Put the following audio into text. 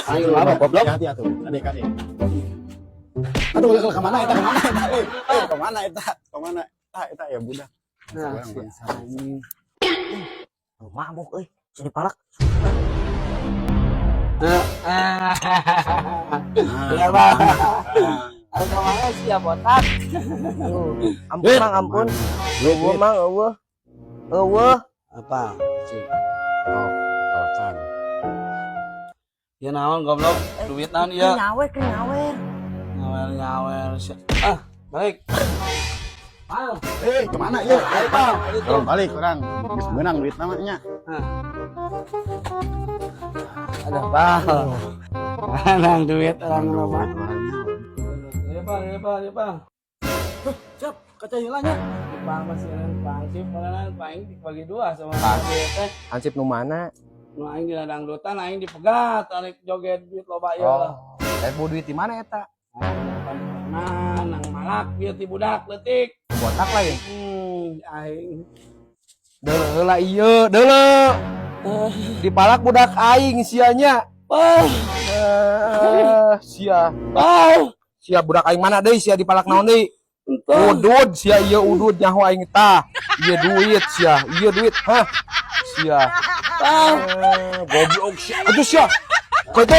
Ayo lama goblok. Hati atuh. Adik-adik. Aduh, kemana eta? Kemana eta? Kemana? Eta ya budak. Nah, mabuk euy, jadi palak. Ya, Bang. Ada kemana sih ya botak? Ampun mang, ampun. Eueuh mang, eueuh. Eueuh. Apa? Cik. Oh, kawasan. Ya naon goblok, duit naon ieu? Nyawer. Nyawer. Balik. Kemana ya? Ayo, Bang. Orang balik orang. Geus meunang duit namanya. Ada bang. Manang duit orang rumah. Ya bang. Siap, kaca hilangnya. Bang masih bang sih, mana paling dibagi dua sama teh. Ansip nu mana? Nu aing di dangdutan aing dipegat, tarik joget duit loba ieu lah. Bawa duit di mana eta? Nah, nang malak bieu ti budak leutik. Botak lah ya. Aing. Deuleu lah ieu, deuleu. Dipalak budak aing sianya. Sia. Sia budak aing mana deui sia dipalak naon deui? Udud sia ieu udud nyaho aing tah. Ieu duit sia, ieu duit. Hah. Sia. Goblok sia. Atuh sia. Koto